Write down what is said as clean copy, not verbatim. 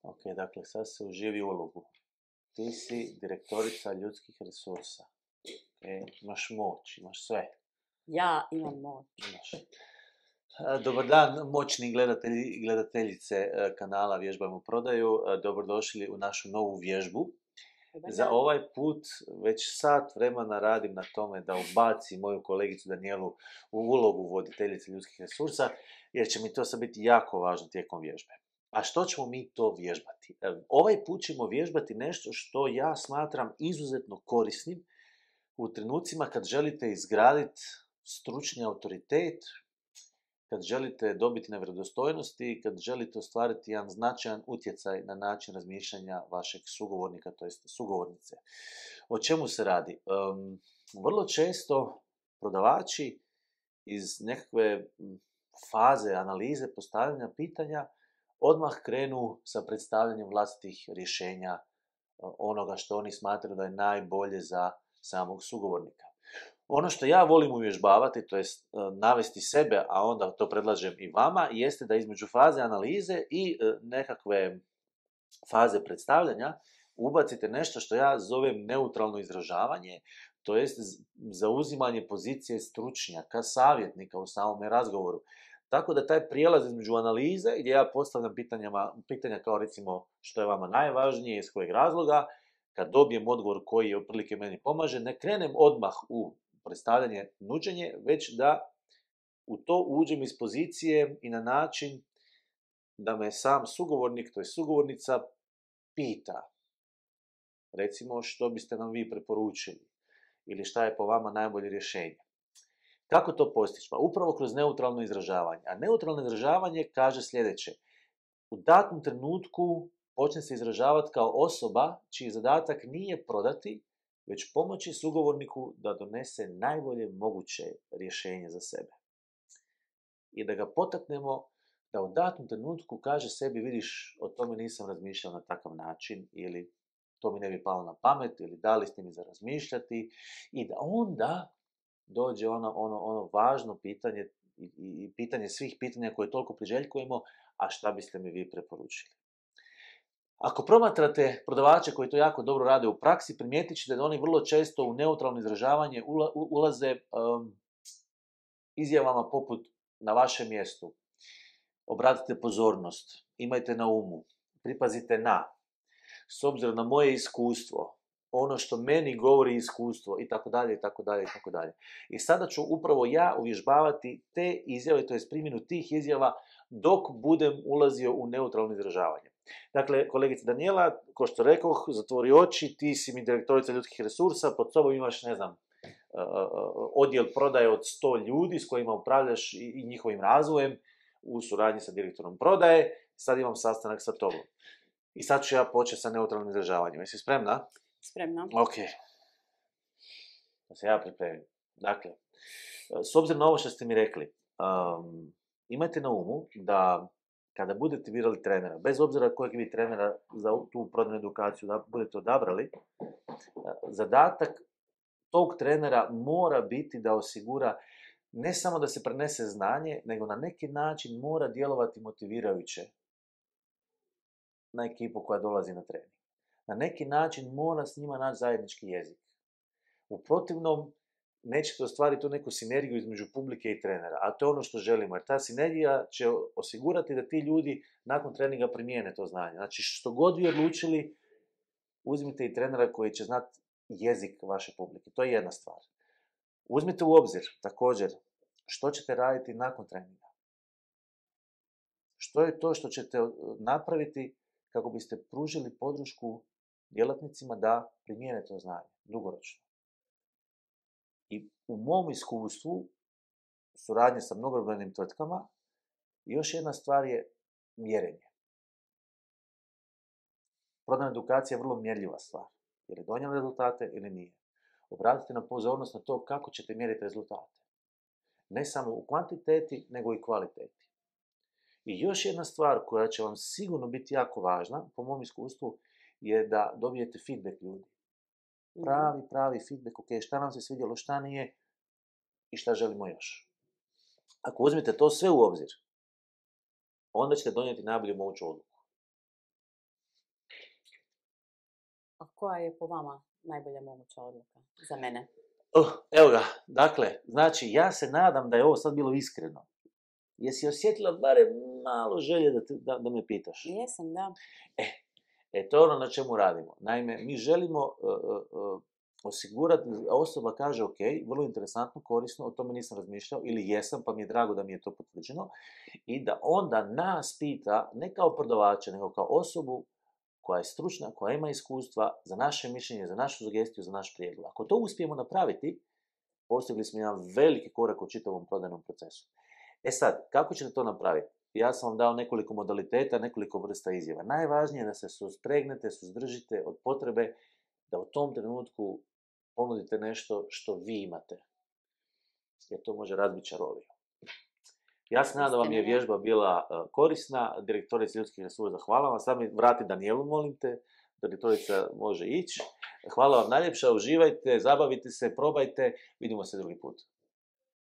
Ok, dakle, sad se uživi ulogu. Ti si direktorica ljudskih resursa. Imaš moć, imaš sve. Ja imam moć. Imaš. Dobar dan, moćni gledatelji i gledateljice kanala Vježbajmo prodaju. Dobrodošli u našu novu vježbu. Za ovaj put već sat vremena radim na tome da ubacim moju kolegicu Danijelu u ulogu voditeljice ljudskih resursa, jer će mi to sad biti jako važno tijekom vježbe. A što ćemo mi to vježbati? Ovaj put ćemo vježbati nešto što ja smatram izuzetno korisnim u trenucima kad želite izgraditi stručni autoritet, kad želite dobiti na vjerodostojnosti, kad želite ostvariti jedan značajan utjecaj na način razmišljanja vašeg sugovornika, to jest sugovornice. O čemu se radi? Vrlo često prodavači iz nekakve faze analize postavljanja pitanja odmah krenu sa predstavljanjem vlastitih rješenja onoga što oni smatraju da je najbolje za samog sugovornika. Ono što ja volim uvježbavati, to jest navesti sebe, a onda to predlažem i vama, jeste da između faze analize i nekakve faze predstavljanja ubacite nešto što ja zovem neutralno izražavanje, to jest zauzimanje pozicije stručnjaka, savjetnika u samome razgovoru. Tako da taj prijelaz između analize, gdje ja postavljam pitanja kao recimo što je vama najvažnije, iz kojeg razloga, kad dobijem odgovor koji otprilike meni pomaže, ne krenem odmah u predstavljanje, nuđenje, već da u to uđem iz pozicije i na način da me sam sugovornik, to je sugovornica, pita. Recimo, što biste nam vi preporučili? Ili šta je po vama najbolje rješenje? Kako to postići? Pa upravo kroz neutralno izražavanje. A neutralno izražavanje kaže sljedeće. U datom trenutku počne se izražavati kao osoba čiji zadatak nije prodati, već pomoći sugovorniku da donese najbolje moguće rješenje za sebe. I da ga potaknemo da u datom trenutku kaže sebi, vidiš, o tome nisam razmišljao na takav način, ili to mi ne bi palo na pamet, ili dali ste mi za razmišljati, i da onda dođe ono važno pitanje i pitanje svih pitanja koje toliko priželjkujemo, a šta biste mi vi preporučili? Ako promatrate prodavače koji to jako dobro rade u praksi, primijetit ćete da oni vrlo često u neutralno izražavanje ulaze izjavama poput na vašem mjestu. Obratite pozornost, imajte na umu, pripazite na, s obzirom na moje iskustvo, ono što meni govori iskustvo, i tako dalje, i tako dalje, i tako dalje. I sada ću upravo ja uvježbavati te izjave, to je primjenu tih izjava, dok budem ulazio u neutralno izražavanje. Dakle, kolegica Danijela, ko što rekoh, zatvori oči, ti si mi direktorica ljudskih resursa, pod sobom imaš, ne znam, odjel prodaje od 100 ljudi s kojima upravljaš i njihovim razvojem u suradnji sa direktorom prodaje. Sad imam sastanak sa tobom. I sad ću ja početi sa neutralnim izražavanjem. Jesi spremna? Spremna. Ok. Da se ja pripremim. Dakle, s obzirom na ovo što ste mi rekli, imajte na umu da kada budete birali trenera, bez obzira kojeg vi trenera za tu prodajnu edukaciju da budete odabrali, zadatak tog trenera mora biti da osigura ne samo da se prenese znanje, nego na neki način mora djelovati motivirajuće na ekipu koja dolazi na trening. Na neki način mora s njima naći zajednički jezik. U protivnom, nećete ostvariti tu neku sinergiju između publike i trenera, a to je ono što želimo, jer ta sinergija će osigurati da ti ljudi nakon treninga primijene to znanje. Znači, što god vi odlučili, uzmite i trenera koji će znati jezik vaše publike. To je jedna stvar. Uzmite u obzir, također, što ćete raditi nakon treninga. Što je to što ćete napraviti kako biste pružili podršku djelatnicima da primijene to znanje, dugoročno. I u mom iskustvu, suradnje sa mnogobrojnim tvrtkama, još jedna stvar je mjerenje. Prodajna edukacija je vrlo mjerljiva stvar. Je li donijela rezultate ili nije? Obratite na pozornost na to kako ćete mjeriti rezultate. Ne samo u kvantiteti, nego i kvaliteti. I još jedna stvar koja će vam sigurno biti jako važna, po mom iskustvu, je da dobijete feedback ljudi. Pravi feedback, ok, šta nam se svidjelo, šta nije i šta želimo još. Ako uzmete to sve u obzir, onda ćete donijeti najbolju moguću odluku. koja je po vama najbolja moguća odluka za mene? Evo ga, dakle, znači, ja se nadam da je ovo sad bilo iskreno. Jesi osjetila barem malo želje da me pitaš? Jesam, da. To je ono na čemu radimo. Naime, mi želimo osigurati, osoba kaže, ok, vrlo interesantno, korisno, o tome nisam razmišljao, ili jesam, pa mi je drago da mi je to potvrđeno, i da onda nas pita, ne kao prodavača, nego kao osobu koja je stručna, koja ima iskustva za naše mišljenje, za našu sugestiju, za naš prijedlog. Ako to uspijemo napraviti, postigli smo jedan veliki korak u čitavom prodajnom procesu. Sad, kako ćete to napraviti? Ja sam vam dao nekoliko modaliteta, nekoliko vrsta izjava. Najvažnije je da se suspregnete, suzdržite od potrebe da u tom trenutku ponudite nešto što vi imate. Jer to može razbiti čaroliju. Ja se nadam da vam je vježba bila korisna. Direktorica ljudskih resursa, hvala vam. Sad mi vrati Danijelu, molim te. Direktorica može ići. Hvala vam najljepša, uživajte, zabavite se, probajte. Vidimo se drugi put.